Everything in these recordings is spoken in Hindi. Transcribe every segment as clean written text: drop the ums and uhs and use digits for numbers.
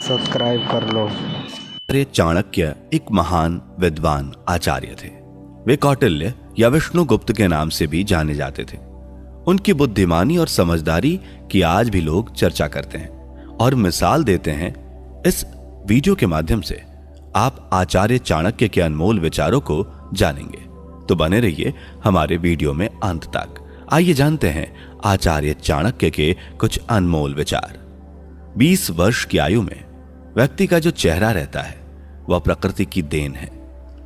सब्सक्राइब कर लो। आचार्य चाणक्य एक महान विद्वान आचार्य थे। वे कौटिल्य या विष्णुगुप्त के नाम से भी जाने जाते थे। उनकी बुद्धिमानी और समझदारी की आज भी लोग चर्चा करते हैं और मिसाल देते हैं। इस वीडियो के माध्यम से आप आचार्य चाणक्य के अनमोल विचारों को जानेंगे, तो बने रहिए हमारे वीडियो में अंत तक। आइए जानते हैं आचार्य चाणक्य के कुछ अनमोल विचार। 20 वर्ष की आयु में व्यक्ति का जो चेहरा रहता है वह प्रकृति की देन है।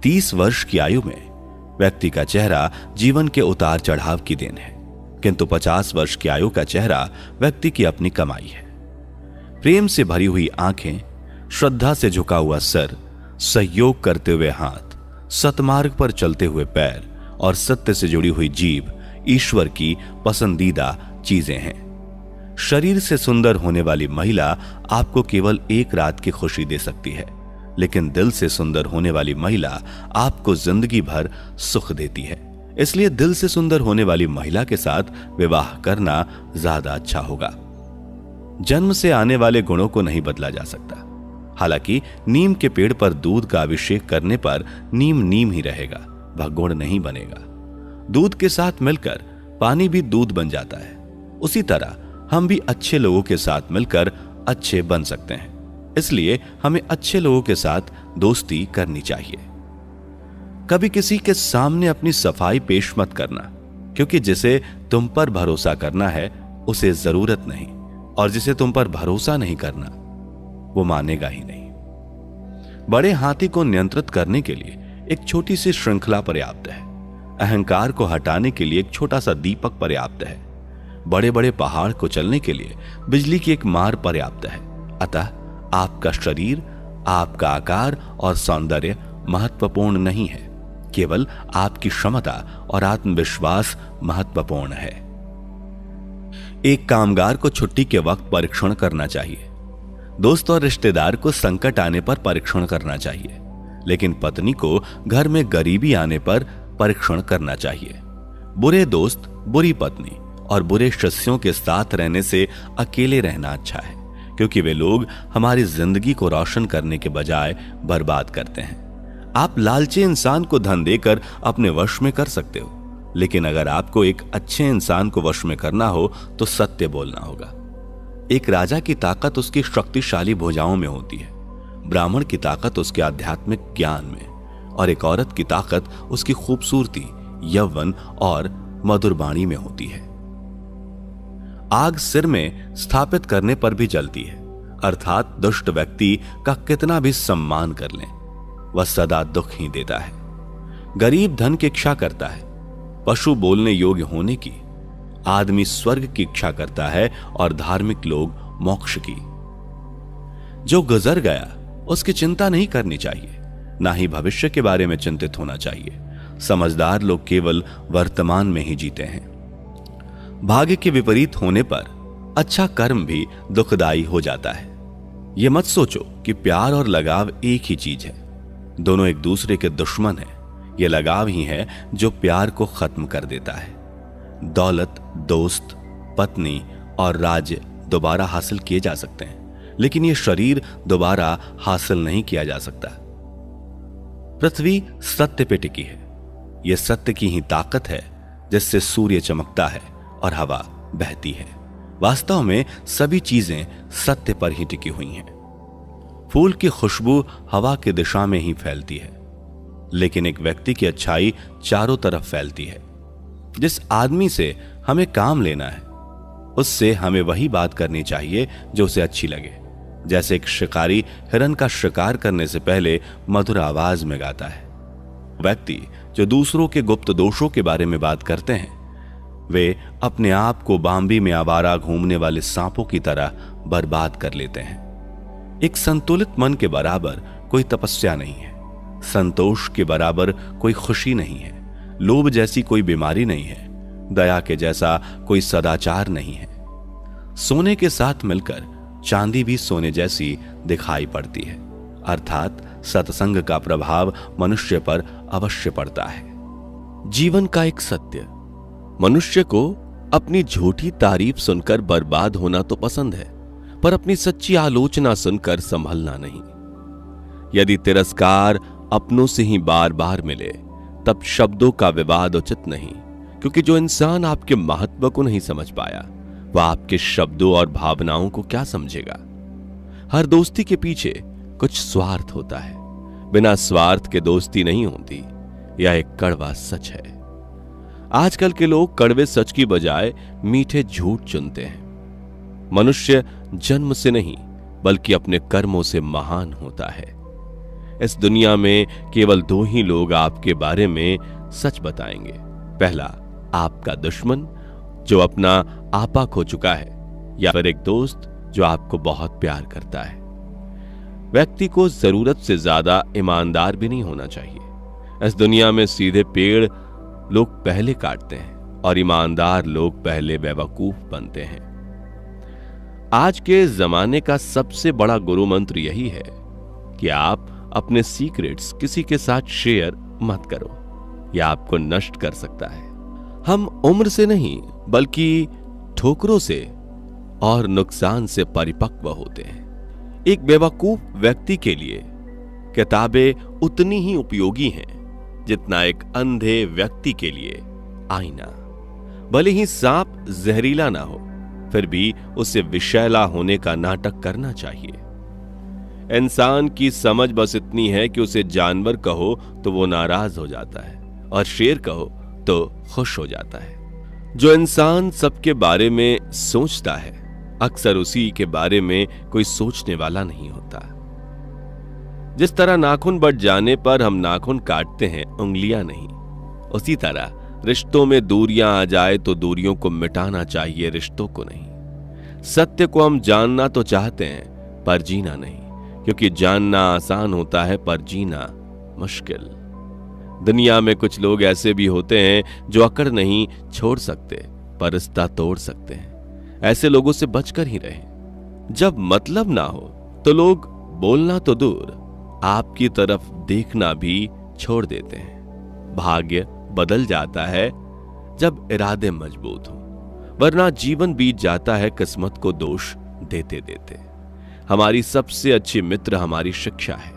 30 वर्ष की आयु में व्यक्ति का चेहरा जीवन के उतार चढ़ाव की देन है, किंतु 50 वर्ष की आयु का चेहरा व्यक्ति की अपनी कमाई है। प्रेम से भरी हुई आंखें, श्रद्धा से झुका हुआ सर, सहयोग करते हुए हाथ, सतमार्ग पर चलते हुए पैर और सत्य से जुड़ी हुई जीभ ईश्वर की पसंदीदा चीजें हैं। शरीर से सुंदर होने वाली महिला आपको केवल एक रात की खुशी दे सकती है, लेकिन दिल से सुंदर होने वाली महिला आपको जिंदगी भर सुख देती है। इसलिए दिल से सुंदर होने वाली महिला के साथ विवाह करना ज्यादा अच्छा होगा। जन्म से आने वाले गुणों को नहीं बदला जा सकता। हालांकि नीम के पेड़ पर दूध का अभिषेक करने पर नीम नीम ही रहेगा, वह गुण नहीं बनेगा। दूध के साथ मिलकर पानी भी दूध बन जाता है। उसी तरह हम भी अच्छे लोगों के साथ मिलकर अच्छे बन सकते हैं। इसलिए हमें अच्छे लोगों के साथ दोस्ती करनी चाहिए। कभी किसी के सामने अपनी सफाई पेश मत करना, क्योंकि जिसे तुम पर भरोसा करना है उसे जरूरत नहीं, और जिसे तुम पर भरोसा नहीं करना वो मानेगा ही नहीं। बड़े हाथी को नियंत्रित करने के लिए एक छोटी सी श्रृंखला पर्याप्त है। अहंकार को हटाने के लिए एक छोटा सा दीपक पर्याप्त है। बड़े बड़े पहाड़ को चलने के लिए बिजली की एक मार पर्याप्त है। अतः आपका शरीर, आपका आकार और सौंदर्य महत्वपूर्ण नहीं है, केवल आपकी क्षमता और आत्मविश्वास महत्वपूर्ण है। एक कामगार को छुट्टी के वक्त परीक्षण करना चाहिए। दोस्त और रिश्तेदार को संकट आने पर परीक्षण करना चाहिए, लेकिन पत्नी को घर में गरीबी आने पर परीक्षण करना चाहिए। बुरे दोस्त, बुरी पत्नी और बुरे शिष्यों के साथ रहने से अकेले रहना अच्छा है, क्योंकि वे लोग हमारी जिंदगी को रोशन करने के बजाय बर्बाद करते हैं। आप लालची इंसान को धन देकर अपने वश में कर सकते हो, लेकिन अगर आपको एक अच्छे इंसान को वश में करना हो तो सत्य बोलना होगा। एक राजा की ताकत उसकी शक्तिशाली भुजाओं में होती है, ब्राह्मण की ताकत उसके आध्यात्मिक ज्ञान में, और एक औरत की ताकत उसकी खूबसूरती, यौवन और मधुर वाणी में होती है। आग सिर में स्थापित करने पर भी जलती है, अर्थात दुष्ट व्यक्ति का कितना भी सम्मान कर लें वह सदा दुख ही देता है। गरीब धन की इच्छा करता है, पशु बोलने योग्य होने की। आदमी स्वर्ग की इच्छा करता है और धार्मिक लोग मोक्ष की। जो गुजर गया उसकी चिंता नहीं करनी चाहिए, ना ही भविष्य के बारे में चिंतित होना चाहिए। समझदार लोग केवल वर्तमान में ही जीते हैं। भाग्य के विपरीत होने पर अच्छा कर्म भी दुखदाई हो जाता है। यह मत सोचो कि प्यार और लगाव एक ही चीज है। दोनों एक दूसरे के दुश्मन हैं। यह लगाव ही है जो प्यार को खत्म कर देता है। दौलत, दोस्त, पत्नी और राज्य दोबारा हासिल किए जा सकते हैं, लेकिन यह शरीर दोबारा हासिल नहीं किया जा सकता। पृथ्वी सत्य पे टिकी है। यह सत्य की ही ताकत है जिससे सूर्य चमकता है और हवा बहती है। वास्तव में सभी चीजें सत्य पर ही टिकी हुई हैं। फूल की खुशबू हवा की दिशा में ही फैलती है, लेकिन एक व्यक्ति की अच्छाई चारों तरफ फैलती है। जिस आदमी से हमें काम लेना है उससे हमें वही बात करनी चाहिए जो उसे अच्छी लगे। जैसे एक शिकारी हिरन का शिकार करने से पहले मधुर आवाज में गाता है। व्यक्ति जो दूसरों के गुप्त दोषों के बारे में बात करते हैं वे अपने आप को बाम्बी में आवारा घूमने वाले सांपों की तरह बर्बाद कर लेते हैं। एक संतुलित मन के बराबर कोई तपस्या नहीं है। संतोष के बराबर कोई खुशी नहीं है। लोभ जैसी कोई बीमारी नहीं है। दया के जैसा कोई सदाचार नहीं है। सोने के साथ मिलकर चांदी भी सोने जैसी दिखाई पड़ती है, अर्थात सत्संग का प्रभाव मनुष्य पर अवश्य पड़ता है। जीवन का एक सत्य, मनुष्य को अपनी झूठी तारीफ सुनकर बर्बाद होना तो पसंद है, पर अपनी सच्ची आलोचना सुनकर संभलना नहीं। यदि तिरस्कार अपनों से ही बार बार मिले तब शब्दों का विवाद उचित नहीं, क्योंकि जो इंसान आपके महत्व को नहीं समझ पाया वह आपके शब्दों और भावनाओं को क्या समझेगा। हर दोस्ती के पीछे कुछ स्वार्थ होता है, बिना स्वार्थ के दोस्ती नहीं होती। यह एक कड़वा सच है। आजकल के लोग कड़वे सच की बजाय मीठे झूठ चुनते हैं। मनुष्य जन्म से नहीं बल्कि अपने कर्मों से महान होता है। इस दुनिया में केवल दो ही लोग आपके बारे में सच बताएंगे। पहला, आपका दुश्मन जो अपना आपा खो चुका है, या फिर एक दोस्त जो आपको बहुत प्यार करता है। व्यक्ति को जरूरत से ज्यादा ईमानदार भी नहीं होना चाहिए। इस दुनिया में सीधे पेड़ लोग पहले काटते हैं और ईमानदार लोग पहले बेवकूफ बनते हैं। आज के जमाने का सबसे बड़ा गुरु मंत्र यही है कि आप अपने सीक्रेट्स किसी के साथ शेयर मत करो, यह आपको नष्ट कर सकता है। हम उम्र से नहीं बल्कि ठोकरों से और नुकसान से परिपक्व होते हैं। एक बेवकूफ व्यक्ति के लिए किताबें उतनी ही उपयोगी हैं जितना एक अंधे व्यक्ति के लिए आईना। भले ही सांप जहरीला ना हो, फिर भी उसे विषैला होने का नाटक करना चाहिए। इंसान की समझ बस इतनी है कि उसे जानवर कहो तो वो नाराज हो जाता है और शेर कहो तो खुश हो जाता है। जो इंसान सबके बारे में सोचता है अक्सर उसी के बारे में कोई सोचने वाला नहीं होता। जिस तरह नाखून बढ़ जाने पर हम नाखून काटते हैं, उंगलियां नहीं, उसी तरह रिश्तों में दूरियां आ जाए तो दूरियों को मिटाना चाहिए, रिश्तों को नहीं। सत्य को हम जानना तो चाहते हैं पर जीना नहीं, क्योंकि जानना आसान होता है पर जीना मुश्किल। दुनिया में कुछ लोग ऐसे भी होते हैं जो अकड़ नहीं छोड़ सकते पर रिश्ता तोड़ सकते हैं। ऐसे लोगों से बचकर ही रहें। जब मतलब ना हो तो लोग बोलना तो दूर, आपकी तरफ देखना भी छोड़ देते हैं। भाग्य बदल जाता है जब इरादे मजबूत हो, वरना जीवन बीत जाता है किस्मत को दोष देते देते। हमारी सबसे अच्छी मित्र हमारी शिक्षा है।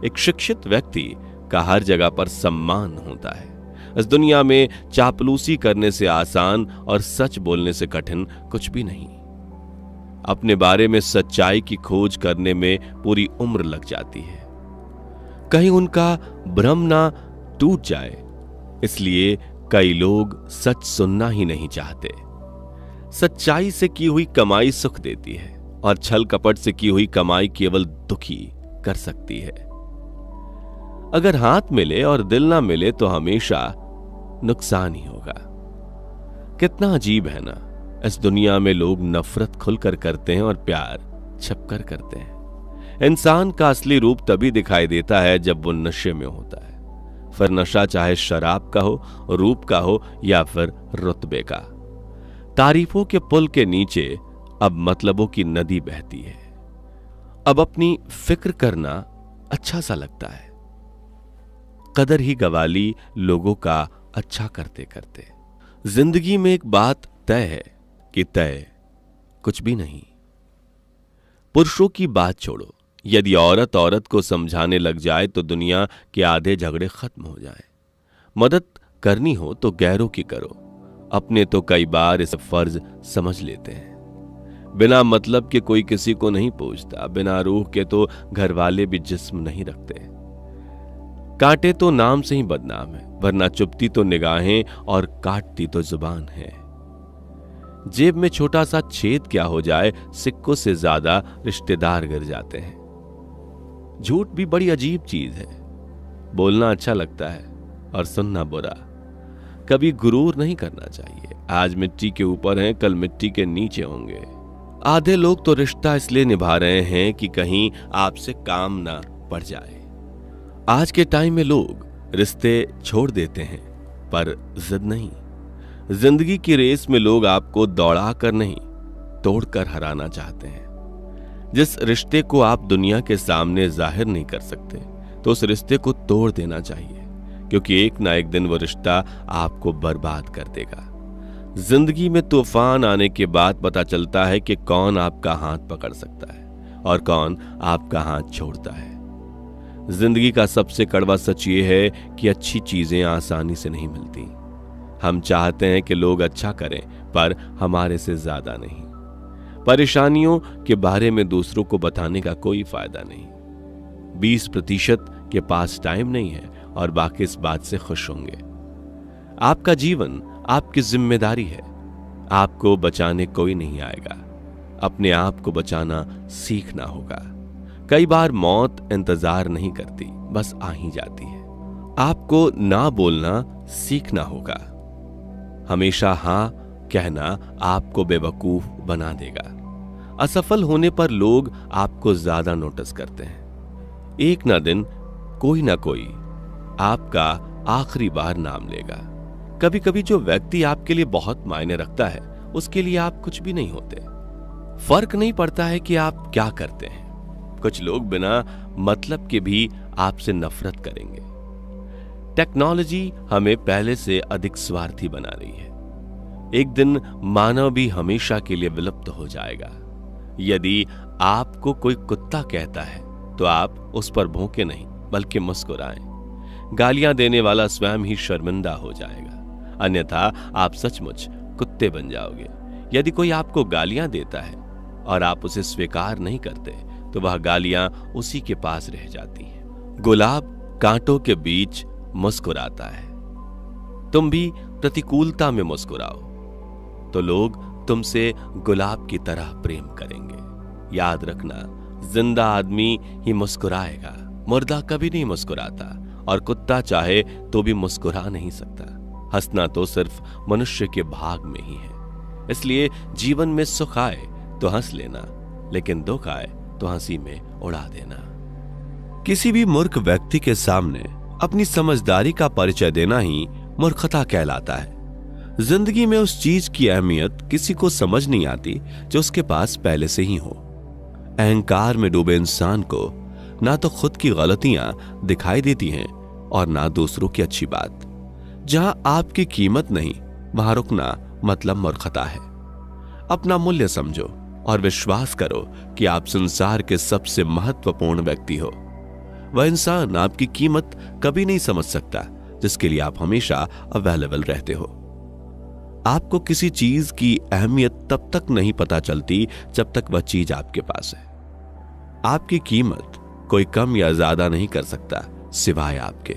एक शिक्षित व्यक्ति का हर जगह पर सम्मान होता है। इस दुनिया में चापलूसी करने से आसान और सच बोलने से कठिन कुछ भी नहीं। अपने बारे में सच्चाई की खोज करने में पूरी उम्र लग जाती है। कहीं उनका भ्रम ना टूट जाए, इसलिए कई लोग सच सुनना ही नहीं चाहते। सच्चाई से की हुई कमाई सुख देती है और छल कपट से की हुई कमाई केवल दुखी कर सकती है। अगर हाथ मिले और दिल ना मिले तो हमेशा नुकसान ही होगा। कितना अजीब है ना, इस दुनिया में लोग नफरत खुलकर करते हैं और प्यार छिपकर करते हैं। इंसान का असली रूप तभी दिखाई देता है जब वो नशे में होता है। फिर नशा चाहे शराब का हो, रूप का हो या फिर रुतबे का। तारीफों के पुल के नीचे अब मतलबों की नदी बहती है। अब अपनी फिक्र करना अच्छा सा लगता है। कदर ही गवाली लोगों का अच्छा करते करते। जिंदगी में एक बात तय है कि तय कुछ भी नहीं। पुरुषों की बात छोड़ो, यदि औरत औरत को समझाने लग जाए तो दुनिया के आधे झगड़े खत्म हो जाए। मदद करनी हो तो गैरों की करो, अपने तो कई बार इसे फर्ज समझ लेते हैं। बिना मतलब के कोई किसी को नहीं पूछता, बिना रूह के तो घर वाले भी जिस्म नहीं रखते। कांटे तो नाम से ही बदनाम है, वरना चुपती तो निगाहें और काटती तो जुबान है। जेब में छोटा सा छेद क्या हो जाए, सिक्कों से ज्यादा रिश्तेदार गिर जाते हैं। झूठ भी बड़ी अजीब चीज है। बोलना अच्छा लगता है और सुनना बुरा। कभी गुरूर नहीं करना चाहिए। आज मिट्टी के ऊपर हैं, कल मिट्टी के नीचे होंगे। आधे लोग तो रिश्ता इसलिए निभा रहे हैं कि कहीं आपसे काम ना पड़ जाए। आज के टाइम में लोग रिश्ते छोड़ देते हैं पर जिद नहीं। जिंदगी की रेस में लोग आपको दौड़ा कर नहीं, तोड़कर हराना चाहते हैं। जिस रिश्ते को आप दुनिया के सामने जाहिर नहीं कर सकते तो उस रिश्ते को तोड़ देना चाहिए, क्योंकि एक ना एक दिन वो रिश्ता आपको बर्बाद कर देगा। जिंदगी में तूफान आने के बाद पता चलता है कि कौन आपका हाथ पकड़ सकता है और कौन आपका हाथ छोड़ता है। जिंदगी का सबसे कड़वा सच ये है कि अच्छी चीजें आसानी से नहीं मिलती। हम चाहते हैं कि लोग अच्छा करें, पर हमारे से ज्यादा नहीं। परेशानियों के बारे में दूसरों को बताने का कोई फायदा नहीं। 20% के पास टाइम नहीं है और बाकी इस बात से खुश होंगे। आपका जीवन आपकी जिम्मेदारी है। आपको बचाने कोई नहीं आएगा। अपने आप को बचाना सीखना होगा। कई बार मौत इंतजार नहीं करती, बस आ ही जाती है। आपको ना बोलना सीखना होगा। हमेशा हां कहना आपको बेवकूफ बना देगा। असफल होने पर लोग आपको ज्यादा नोटिस करते हैं। एक ना दिन कोई ना कोई आपका आखिरी बार नाम लेगा। कभी कभी जो व्यक्ति आपके लिए बहुत मायने रखता है, उसके लिए आप कुछ भी नहीं होते। फर्क नहीं पड़ता है कि आप क्या करते हैं। कुछ लोग बिना मतलब के भी आपसे नफरत करेंगे। टेक्नोलॉजी हमें पहले से अधिक स्वार्थी बना रही है। एक दिन मानव भी हमेशा के लिए विलुप्त हो जाएगा। यदि आपको कोई कुत्ता कहता है तो आप उस पर भौंके नहीं, बल्कि मुस्कुराएं। गालियां देने वाला स्वयं ही शर्मिंदा हो जाएगा, अन्यथा आप सचमुच कुत्ते बन जाओगे। यदि कोई आपको गालियां देता है और आप उसे स्वीकार नहीं करते, तो वह गालियां उसी के पास रह जाती हैं। गुलाब कांटों के बीच मुस्कुराता है। तुम भी प्रतिकूलता में मुस्कुराओ तो लोग तुमसे गुलाब की तरह प्रेम करेंगे। याद रखना, जिंदा आदमी ही मुस्कुराएगा, मुर्दा कभी नहीं मुस्कुराता, और कुत्ता चाहे तो भी मुस्कुरा नहीं सकता। हंसना तो सिर्फ मनुष्य के भाग में ही है। इसलिए जीवन में सुख आए तो हंस लेना, लेकिन दुख आए तो हंसी में उड़ा देना। किसी भी मूर्ख व्यक्ति के सामने अपनी समझदारी का परिचय देना ही मूर्खता कहलाता है। जिंदगी में उस चीज की अहमियत किसी को समझ नहीं आती जो उसके पास पहले से ही हो। अहंकार में डूबे इंसान को ना तो खुद की गलतियां दिखाई देती हैं और ना दूसरों की अच्छी बात। जहां आपकी कीमत नहीं, वहां रुकना मतलब मूर्खता है। अपना मूल्य समझो और विश्वास करो कि आप संसार के सबसे महत्वपूर्ण व्यक्ति हो। वह इंसान आपकी कीमत कभी नहीं समझ सकता जिसके लिए आप हमेशा अवेलेबल रहते हो। आपको किसी चीज की अहमियत तब तक नहीं पता चलती जब तक वह चीज आपके पास है। आपकी कीमत कोई कम या ज्यादा नहीं कर सकता सिवाय आपके।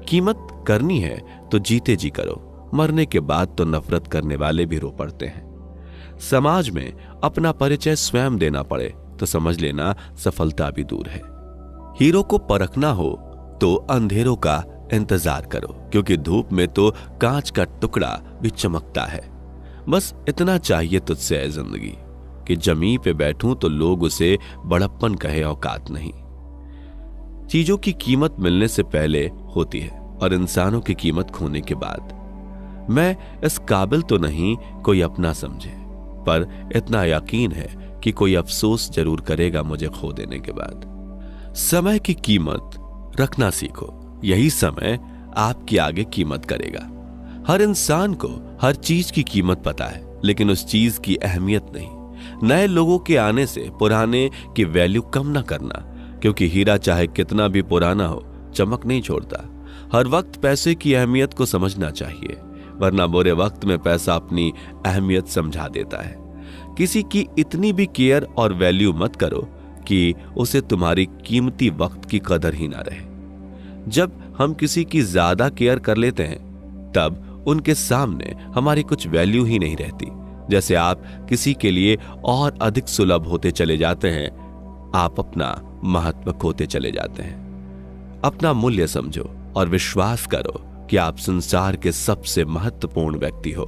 कीमत करनी है तो जीते जी करो, मरने के बाद तो नफरत करने वाले भी रो पड़ते हैं। समाज में अपना परिचय स्वयं देना पड़े तो समझ लेना सफलता भी दूर है। हीरो को परखना हो तो अंधेरों का इंतजार करो, क्योंकि धूप में तो कांच का टुकड़ा भी चमकता है। बस इतना चाहिए तुझसे है जिंदगी कि जमीन पे बैठूं तो लोग उसे बड़प्पन कहे, औकात नहीं। चीजों की कीमत मिलने से पहले होती है और इंसानों की कीमत खोने के बाद। मैं इस काबिल तो नहीं कोई अपना समझे, पर इतना यकीन है कि कोई अफसोस जरूर करेगा मुझे खो देने के बाद। समय की कीमत रखना सीखो, यही समय आपकी आगे कीमत करेगा। हर इंसान को हर चीज की कीमत पता है, लेकिन उस चीज की अहमियत नहीं। नए लोगों के आने से पुराने की वैल्यू कम ना करना, क्योंकि हीरा चाहे कितना भी पुराना हो, चमक नहीं छोड़ता। हर वक्त पैसे की अहमियत को समझना चाहिए, वरना बुरे वक्त में पैसा अपनी अहमियत समझा देता है। किसी की इतनी भी केयर और वैल्यू मत करो कि उसे तुम्हारी कीमती वक्त की कदर ही ना रहे। जब हम किसी की ज्यादा केयर कर लेते हैं, तब उनके सामने हमारी कुछ वैल्यू ही नहीं रहती। जैसे आप किसी के लिए और अधिक सुलभ होते चले जाते हैं, आप अपना महत्व खोते चले जाते हैं। अपना मूल्य समझो और विश्वास करो कि आप संसार के सबसे महत्वपूर्ण व्यक्ति हो।